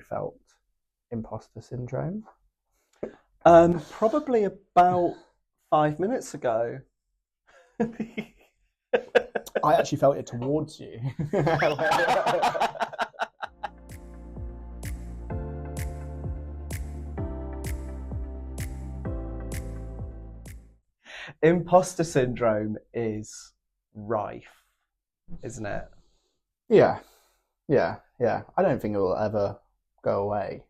you felt imposter syndrome? Probably about 5 minutes ago. I actually felt it towards you. Imposter syndrome is rife, isn't it? Yeah. I don't think it will ever go away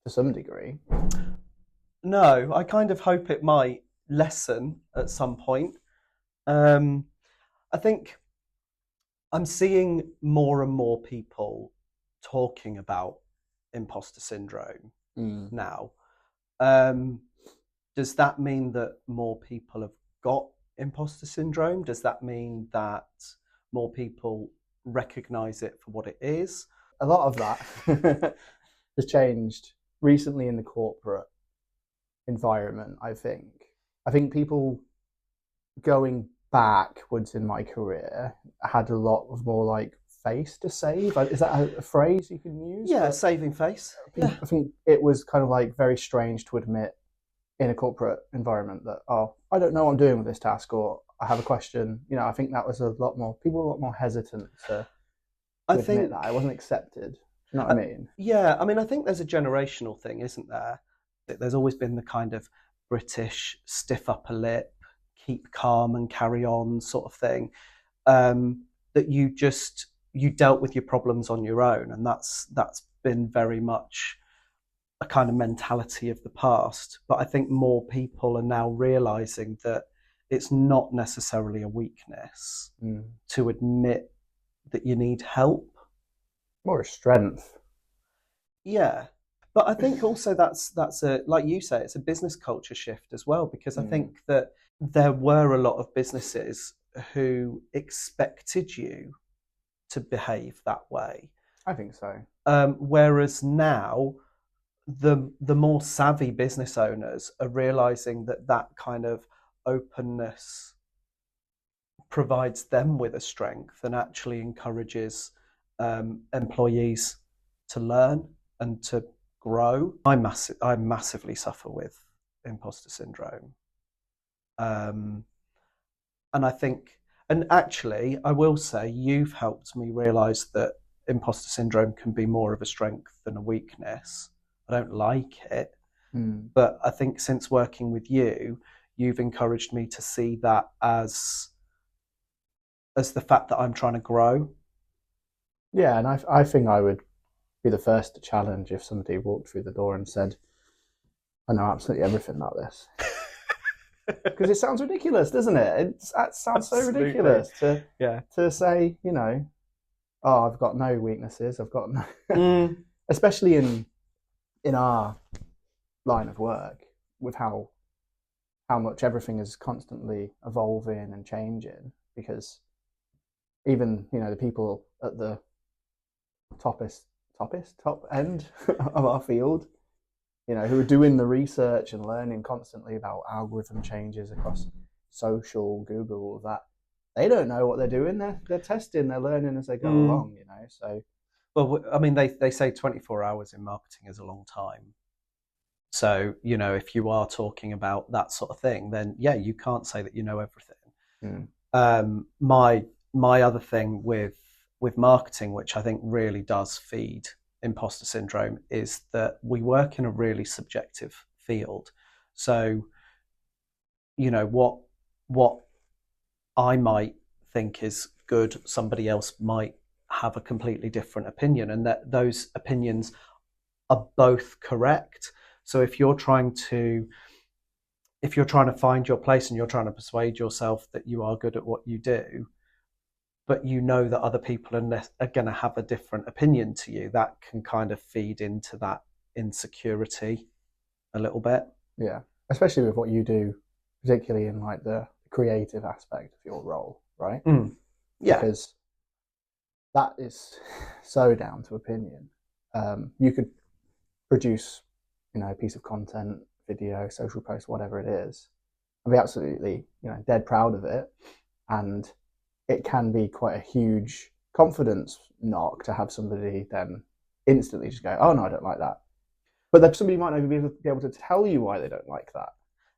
to some degree. No, I kind of hope it might lessen at some point. I think I'm seeing more and more people talking about imposter syndrome now. Does that mean that more people have got imposter syndrome? Does that mean that more people recognize it for what it is? A lot of that has changed recently in the corporate environment, I think. I think people going backwards in my career had a lot of more like face to save. Is that a phrase you can use? Yeah, saving face. I think it was kind of like very strange to admit in a corporate environment that, oh, I don't know what I'm doing with this task, or I have a question. You know, I think that was people were a lot more hesitant to admit that. It wasn't accepted. Do you know what I mean? Yeah, I mean, I think there's a generational thing, isn't there? There's always been the kind of British stiff upper lip, keep calm and carry on sort of thing, that you dealt with your problems on your own, and that's been very much a kind of mentality of the past. But I think more people are now realizing that it's not necessarily a weakness to admit that you need help. More a strength. Yeah. But I think also that's a, like you say, it's a business culture shift as well, because I think that there were a lot of businesses who expected you to behave that way. I think so. Whereas now, the more savvy business owners are realizing that kind of openness provides them with a strength and actually encourages employees to learn and to grow. I massively suffer with imposter syndrome, and I think, and actually, I will say you've helped me realise that imposter syndrome can be more of a strength than a weakness. I don't like it, but I think since working with you, you've encouraged me to see that as the fact that I'm trying to grow. Yeah, and I think I would be the first to challenge if somebody walked through the door and said, I know absolutely everything about this. Because it sounds ridiculous, doesn't it? It sounds absolutely so ridiculous to say, you know, oh, I've got no weaknesses. I've got no, especially in our line of work, with how much everything is constantly evolving and changing. Because even, you know, the people at the top end of our field, you know, who are doing the research and learning constantly about algorithm changes across social, Google, all of that, they don't know what they're doing. They're testing, they're learning as they go along, you know. So, well, I mean, they say 24 hours in marketing is a long time. So, you know, if you are talking about that sort of thing, then yeah, you can't say that you know everything. My other thing with marketing, which I think really does feed imposter syndrome, is that we work in a really subjective field. So, you know, what I might think is good, somebody else might have a completely different opinion, and that those opinions are both correct. So if you're trying to find your place and you're trying to persuade yourself that you are good at what you do, but you know that other people are going to have a different opinion to you, that can kind of feed into that insecurity a little bit. Yeah, especially with what you do, particularly in like the creative aspect of your role, right? Yeah, because that is so down to opinion. You could produce, you know, a piece of content, video, social post, whatever it is, and be absolutely, you know, dead proud of it, and it can be quite a huge confidence knock to have somebody then instantly just go, oh no, I don't like that. But then somebody might not even be able to tell you why they don't like that.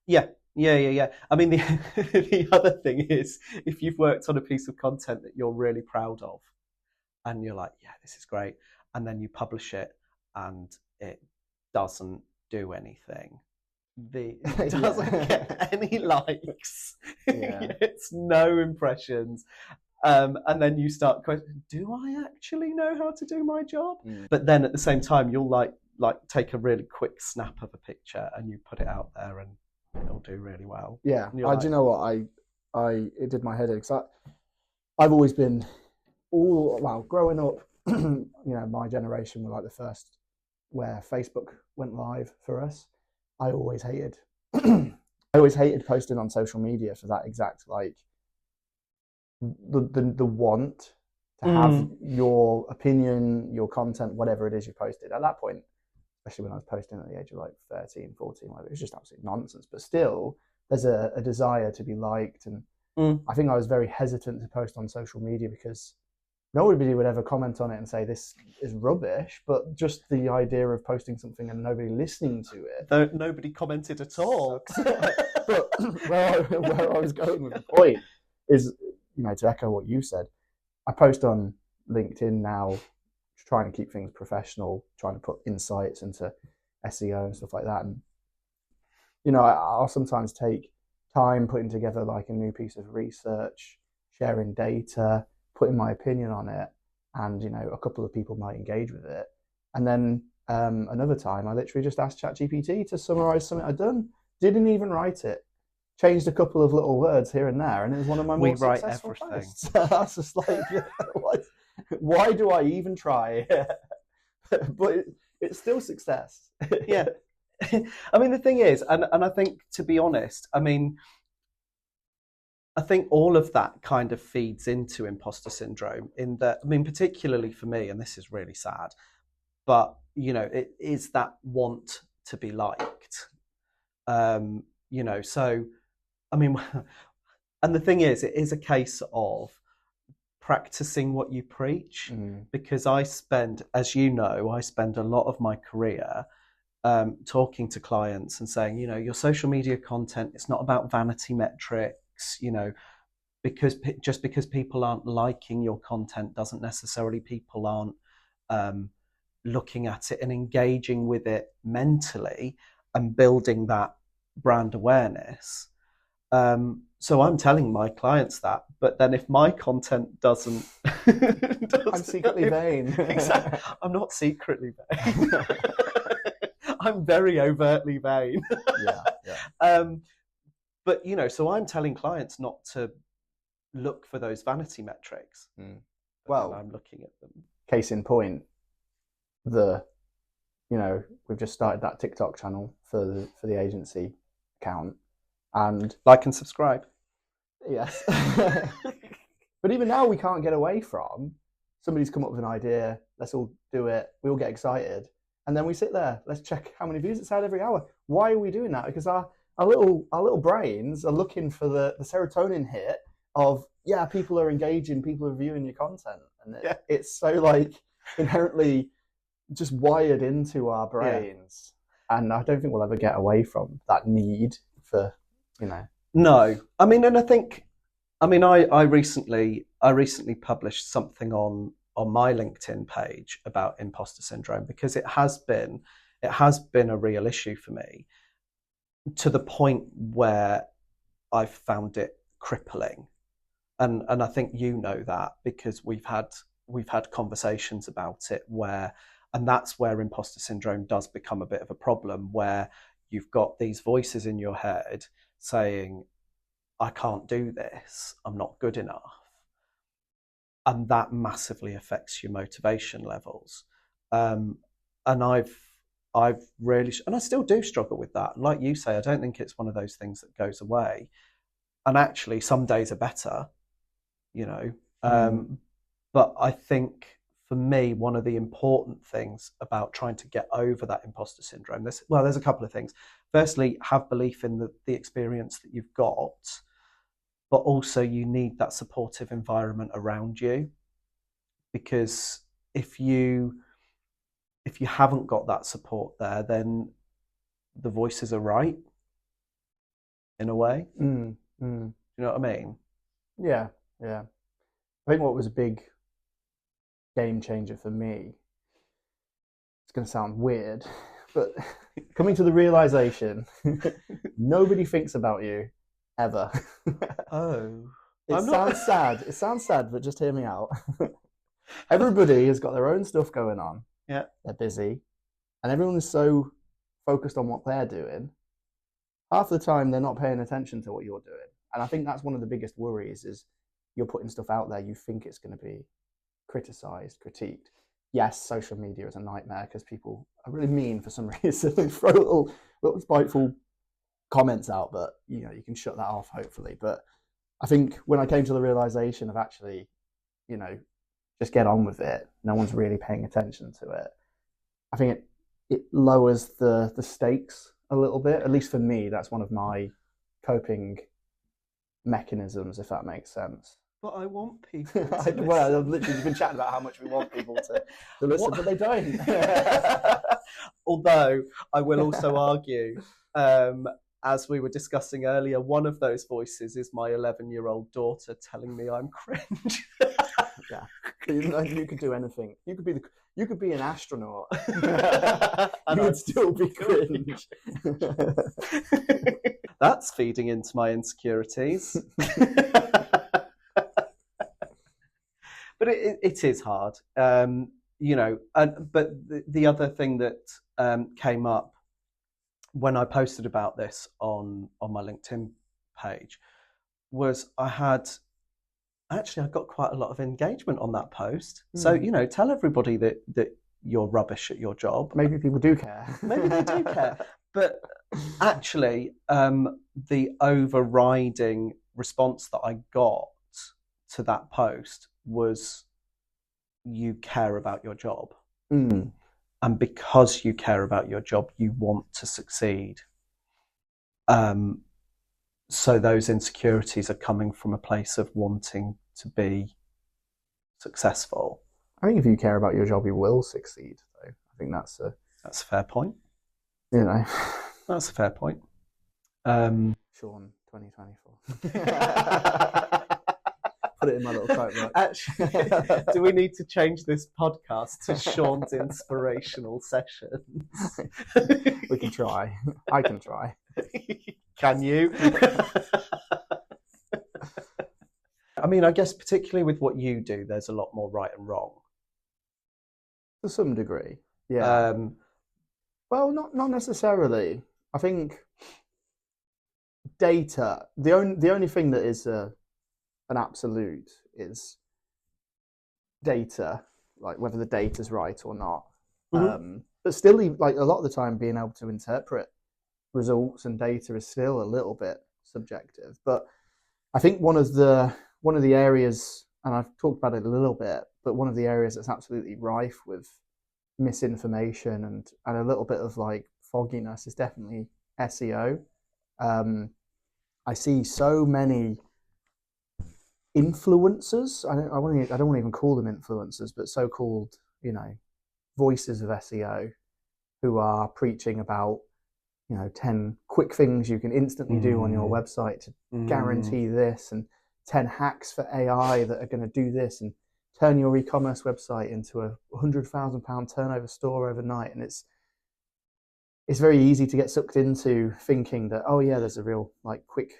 Yeah. I mean, the other thing is, if you've worked on a piece of content that you're really proud of, and you're like, yeah, this is great, and then you publish it and it doesn't do anything. It doesn't get any likes. It's no impressions. And then you start questioning, do I actually know how to do my job? But then at the same time, you'll like take a really quick snap of a picture and you put it out there and it'll do really well. Yeah. Do you know what? It did my head in, because I've always been growing up, my generation were like the first where Facebook went live for us. I always hated posting on social media for that exact, like, the want to have your opinion, your content, whatever it is you posted. At that point, especially when I was posting at the age of like 13, 14, it was just absolute nonsense. But still, there's a desire to be liked. And I think I was very hesitant to post on social media because nobody would ever comment on it and say this is rubbish. But just the idea of posting something and nobody listening to it. Nobody commented at all. But where I was going with the point is, to echo what you said, I post on LinkedIn now, trying to keep things professional, trying to put insights into SEO and stuff like that. And, I'll sometimes take time putting together like a new piece of research, sharing data, putting my opinion on it. And, a couple of people might engage with it. And then another time I literally just asked ChatGPT to summarize something I'd done. Didn't even write it. Changed a couple of little words here and there, and it was one of my more successful posts. That's just like, why do I even try? But it's still success. Yeah. I mean, the thing is, and I think, to be honest, I think all of that kind of feeds into imposter syndrome, in that, particularly for me, and this is really sad, but, it is that want to be liked. So, and the thing is, it is a case of practicing what you preach, because I spend a lot of my career talking to clients and saying, your social media content, it's not about vanity metrics, because just because people aren't liking your content doesn't necessarily people aren't looking at it and engaging with it mentally and building that brand awareness. So I'm telling my clients that, but then if my content doesn't I'm secretly vain. Exactly. I'm not secretly vain. I'm very overtly vain. Yeah. But so I'm telling clients not to look for those vanity metrics. Well, I'm looking at them. Case in point, we've just started that TikTok channel for the agency account, and like and subscribe. Yes. But even now, we can't get away from somebody's come up with an idea. Let's all do it. We all get excited, and then we sit there. Let's check how many views it's had every hour. Why are we doing that? Because our little brains are looking for the serotonin hit of, people are engaging, people are viewing your content, and it's so like inherently just wired into our brains. And I don't think we'll ever get away from that need for, No, and I think, I recently published something on my LinkedIn page about imposter syndrome, because it has been a real issue for me, to the point where I've found it crippling, and I think that, because we've had conversations about it and that's where imposter syndrome does become a bit of a problem, where you've got these voices in your head saying, I can't do this, I'm not good enough. And that massively affects your motivation levels. And I've really, and I still do struggle with that. Like you say, I don't think it's one of those things that goes away. And actually, some days are better, but I think, for me, one of the important things about trying to get over that imposter syndrome, there's a couple of things. Firstly, have belief in the experience that you've got, but also you need that supportive environment around you. Because if you if you haven't got that support there, then the voices are right, in a way. Mm. You know what I mean? Yeah, yeah. I think what was a big game changer for me, it's going to sound weird, but coming to the realization nobody thinks about you ever. Oh. It sounds sad, but just hear me out. Everybody has got their own stuff going on. Yeah. They're busy. And everyone is so focused on what they're doing. Half the time, they're not paying attention to what you're doing. And I think that's one of the biggest worries is you're putting stuff out there, you think it's going to be criticized, critiqued. Yes, social media is a nightmare because people are really mean for some reason and throw little spiteful comments out, but you can shut that off hopefully. But I think when I came to the realization of actually, just get on with it, no one's really paying attention to it, I think it lowers the stakes a little bit. At least for me, that's one of my coping mechanisms, if that makes sense. But I want people to well, literally, you've been chatting about how much we want people to listen, but they don't. Although, I will also argue, as we were discussing earlier, one of those voices is my 11-year-old daughter telling me I'm cringe. Yeah, you could do anything. You could be an astronaut. You would still be cringe. That's feeding into my insecurities. But it is hard, but the other thing that came up when I posted about this on my LinkedIn page was I got quite a lot of engagement on that post. So, tell everybody that you're rubbish at your job. Maybe people do care. Maybe they do care. But actually, the overriding response that I got to that post was, you care about your job. And because you care about your job, you want to succeed. So those insecurities are coming from a place of wanting to be successful. I think if you care about your job, you will succeed. Though I think that's a fair point. That's a fair point. Shaun 2024. Put it in my little quote book. Actually, do we need to change this podcast to Shaun's inspirational sessions? We can try. I can try. Can you? I mean, I guess particularly with what you do, there's a lot more right and wrong. To some degree, yeah. Well, not necessarily. I think data. The only thing that is an absolute is data, like whether the data's right or not. But still, like a lot of the time, being able to interpret results and data is still a little bit subjective. But I think one of the areas, and I've talked about it a little bit, but one of the areas that's absolutely rife with misinformation and a little bit of like fogginess is definitely SEO. I see so many influencers. I don't want to even call them influencers, but so-called, voices of SEO who are preaching about, 10 quick things you can instantly do on your website to guarantee this, and 10 hacks for AI that are going to do this and turn your e-commerce website into a £100,000 turnover store overnight. And it's very easy to get sucked into thinking that, oh yeah, there's a real like quick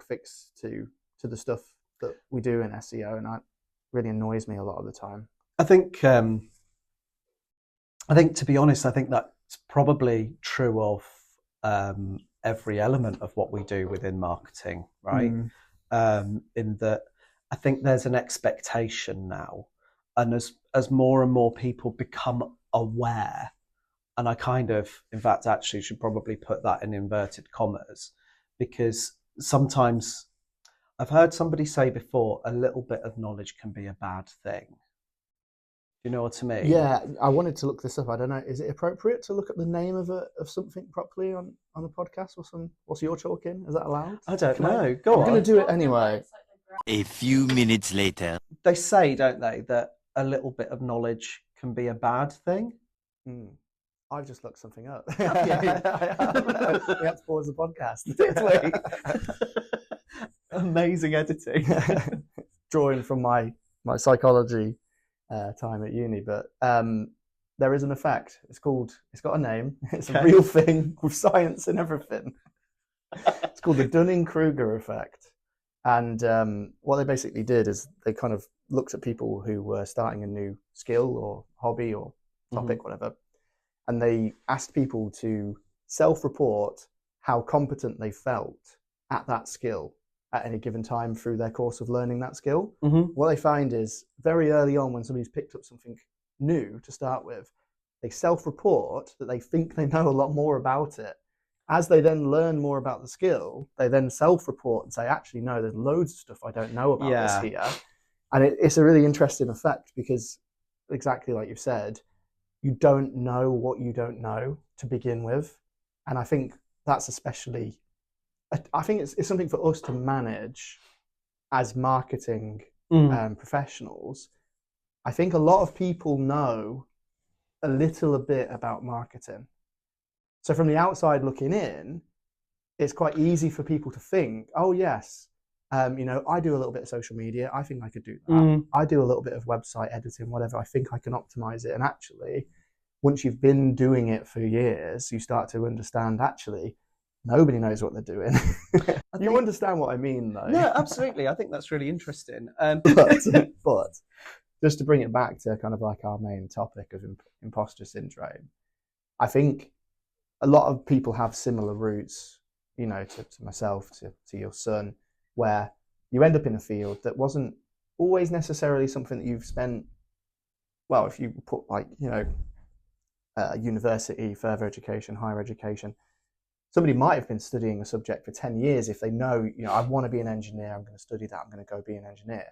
fix to the stuff that we do in SEO, and that really annoys me a lot of the time. I think to be honest, I think that's probably true of every element of what we do within marketing, right? In that I think there's an expectation now, and as more and more people become aware, and I in fact actually should probably put that in inverted commas, because sometimes I've heard somebody say before, a little bit of knowledge can be a bad thing. You know what I mean? Yeah, I wanted to look this up. I don't know. Is it appropriate to look at the name of something properly on the podcast, or what's your talking? Is that allowed? I don't know. Go on. I'm going to do it anyway. A few minutes later. They say, don't they, that a little bit of knowledge can be a bad thing? I've just looked something up. Have you? We have to pause the podcast. Amazing editing. Drawing from my psychology time at uni, but there is an effect. It's got a name. It's a real thing with science and everything. It's called the Dunning-Kruger effect. And what they basically did is they kind of looked at people who were starting a new skill or hobby or topic, whatever, and they asked people to self-report how competent they felt at that skill at any given time through their course of learning that skill. What they find is very early on, when somebody's picked up something new to start with, they self-report that they think they know a lot more about it. As they then learn more about the skill, they then self-report and say, actually, no, there's loads of stuff I don't know about this here. And it's a really interesting effect because, exactly like you've said, you don't know what you don't know to begin with. And I think that's especially, I think it's something for us to manage as marketing professionals. I think a lot of people know a little bit about marketing. So from the outside looking in, it's quite easy for people to think, oh yes, I do a little bit of social media. I think I could do that. I do a little bit of website editing, whatever. I think I can optimize it. And actually, once you've been doing it for years, you start to understand, actually, nobody knows what they're doing. You understand what I mean, though? No, absolutely. I think that's really interesting. But just to bring it back to kind of like our main topic of imposter syndrome, I think a lot of people have similar routes, to myself, to your son, where you end up in a field that wasn't always necessarily something that you've spent, well, if you put university, further education, higher education, somebody might have been studying a subject for 10 years if they know, I want to be an engineer, I'm going to study that, I'm going to go be an engineer.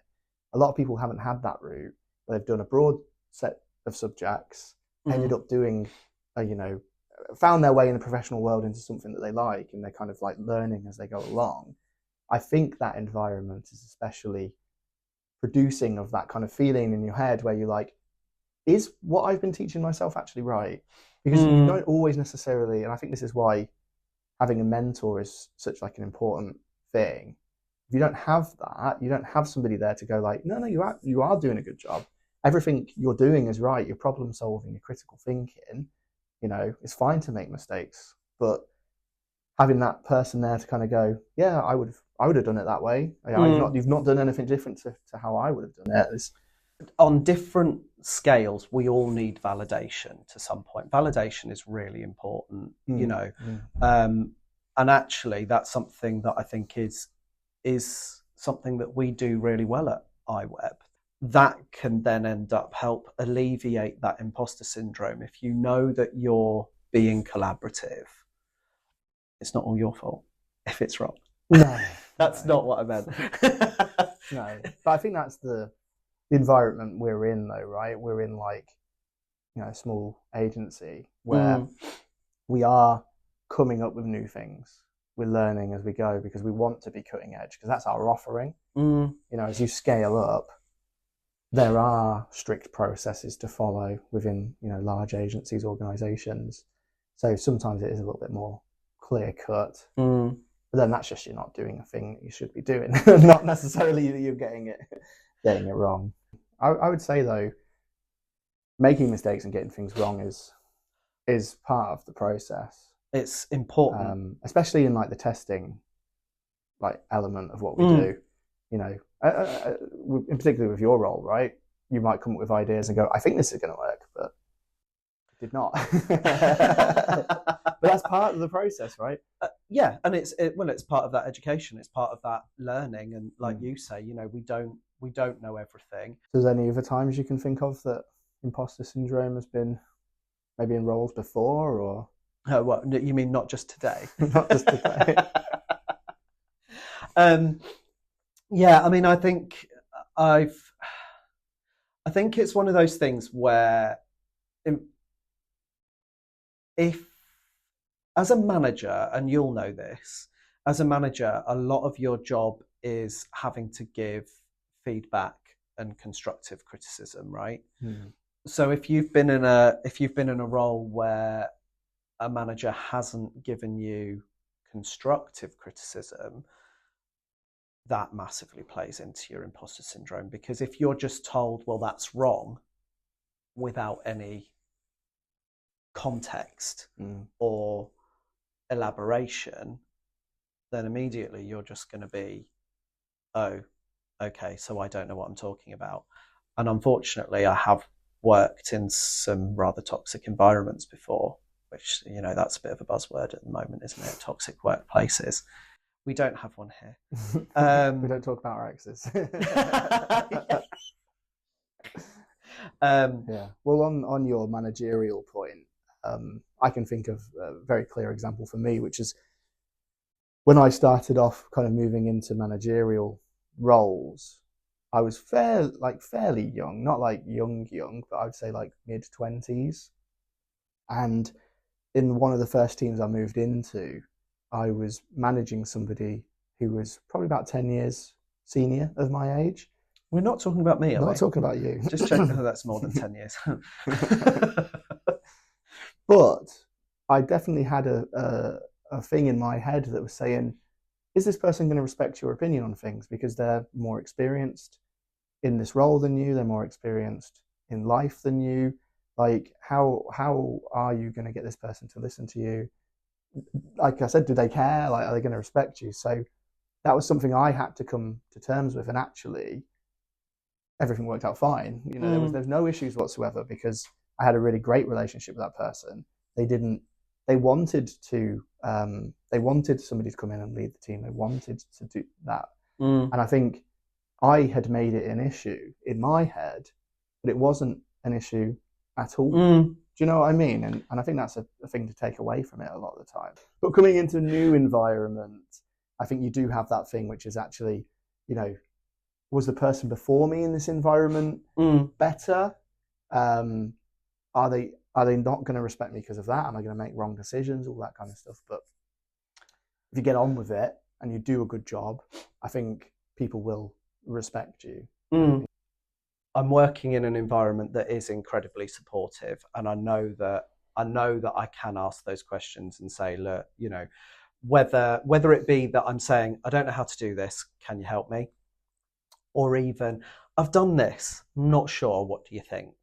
A lot of people haven't had that route. They've done a broad set of subjects, ended up doing, found their way in the professional world into something that they like, and they're kind of like learning as they go along. I think that environment is especially producing of that kind of feeling in your head where you're like, is what I've been teaching myself actually right? Because you don't always necessarily, and I think this is why having a mentor is such like an important thing. If you don't have that, you don't have somebody there to go like, no, you are doing a good job. Everything you're doing is right. You're problem solving, you're critical thinking. It's fine to make mistakes, but having that person there to kind of go, yeah, I would have done it that way. You've not done anything different to how I would have done it. On different scales, we all need validation to some point. Validation is really important, and actually that's something that I think is something that we do really well at Eyeweb. That can then end up help alleviate that imposter syndrome. If you know that you're being collaborative, it's not all your fault if it's wrong. No, that's not what I meant. No, but I think that's the environment we're in, though, right? We're in like, a small agency where we are coming up with new things. We're learning as we go because we want to be cutting edge, because that's our offering. As you scale up, there are strict processes to follow within, large agencies, organizations. So sometimes it is a little bit more clear cut. But then that's just you're not doing a thing that you should be doing. Not necessarily that you're getting it wrong. I would say, though, making mistakes and getting things wrong is part of the process. It's important, especially in like the testing like element of what we do. In particular with your role, right? You might come up with ideas and go, I think this is going to work, but it did not. But that's part of the process, right? Yeah, and it's part of that education. It's part of that learning, and like you say, we don't know everything. There's any other times you can think of that imposter syndrome has been maybe in roles before, or? What you mean? Not just today. Not just today. Yeah, I mean, I think it's one of those things where if as a manager, and you'll know this, as a manager, a lot of your job is having to give feedback and constructive criticism, right? So if you've been in a role where a manager hasn't given you constructive criticism, that massively plays into your imposter syndrome, because if you're just told, well, that's wrong, without any context or elaboration, then immediately you're just going to be, oh, okay, so I don't know what I'm talking about. And unfortunately, I have worked in some rather toxic environments before, which, that's a bit of a buzzword at the moment, isn't it? Toxic workplaces. We don't have one here. We don't talk about our exes. Yeah. Well, on your managerial point, I can think of a very clear example for me, which is when I started off kind of moving into managerial roles. I was fairly young, not like young, but I would say like mid-20s. And in one of the first teams I moved into, I was managing somebody who was probably about 10 years senior of my age. We're not talking about me, are we? Not talking about you. Just check that's more than 10 years. But I definitely had a thing in my head that was saying, is this person going to respect your opinion on things because they're more experienced in this role than you, they're more experienced in life than you? Like, how are you going to get this person to listen to you? Like I said, do they care? Like, are they going to respect you? So that was something I had to come to terms with, and actually everything worked out fine. There's no issues whatsoever, because I had a really great relationship with that person. They wanted somebody to come in and lead the team. They wanted to do that. And I think I had made it an issue in my head, but it wasn't an issue at all. Do you know what I mean? And I think that's a thing to take away from it a lot of the time. But coming into a new environment, I think you do have that thing, which is actually, was the person before me in this environment better? Are they not going to respect me because of that? Am I going to make wrong decisions? All that kind of stuff. But if you get on with it and you do a good job, I think people will respect you. I'm working in an environment that is incredibly supportive, and I know that I can ask those questions and say, look, whether it be that I'm saying, I don't know how to do this, can you help me? Or even, I've done this, not sure, what do you think?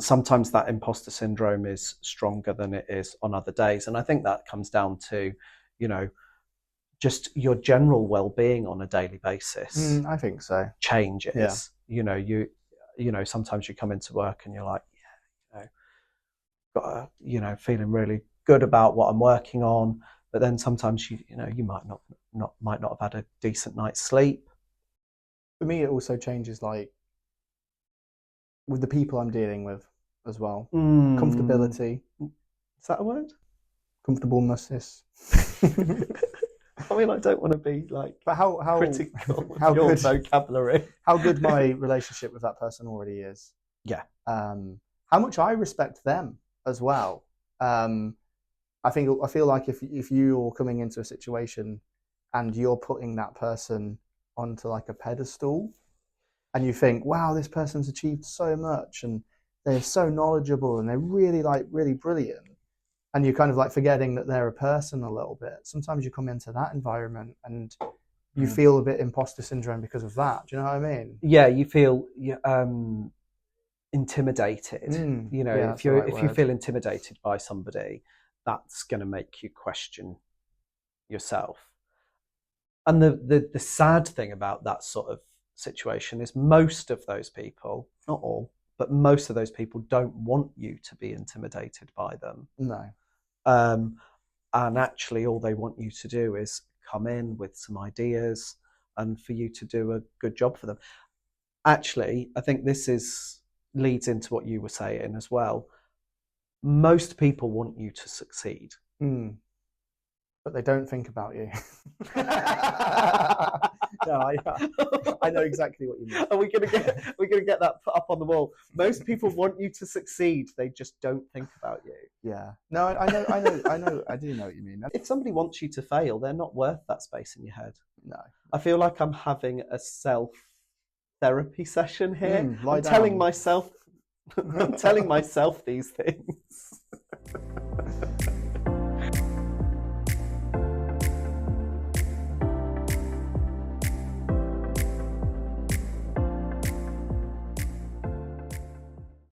Sometimes that imposter syndrome is stronger than it is on other days. And I think that comes down to, just your general well-being on a daily basis. I think so. Changes. Yeah. Sometimes you come into work and you're like, feeling really good about what I'm working on. But then sometimes you might not have had a decent night's sleep. For me, it also changes, like, with the people I'm dealing with as well. Comfortability. Is that a word? Comfortableness. I mean, I don't want to be like how critical of your vocabulary. How good my relationship with that person already is. Yeah. How much I respect them as well. I feel like if you're coming into a situation and you're putting that person onto like a pedestal, and you think, wow, this person's achieved so much and they're so knowledgeable and they're really brilliant, and you're kind of like forgetting that they're a person a little bit. Sometimes you come into that environment and you feel a bit imposter syndrome because of that. Do you know what I mean? Yeah, you feel intimidated. If you feel intimidated by somebody, that's going to make you question yourself. And the sad thing about that sort of situation is most of those people, not all, but most of those people don't want you to be intimidated by them. No. And actually all they want you to do is come in with some ideas and for you to do a good job for them. Actually, I think this leads into what you were saying as well. Most people want you to succeed. But they don't think about you. No, I know exactly what you mean. Are we gonna get that put up on the wall? Most people want you to succeed. They just don't think about you. Yeah. No, I know. I do know what you mean. If somebody wants you to fail, they're not worth that space in your head. No. I feel like I'm having a self-therapy session here. I'm telling myself I'm telling myself these things.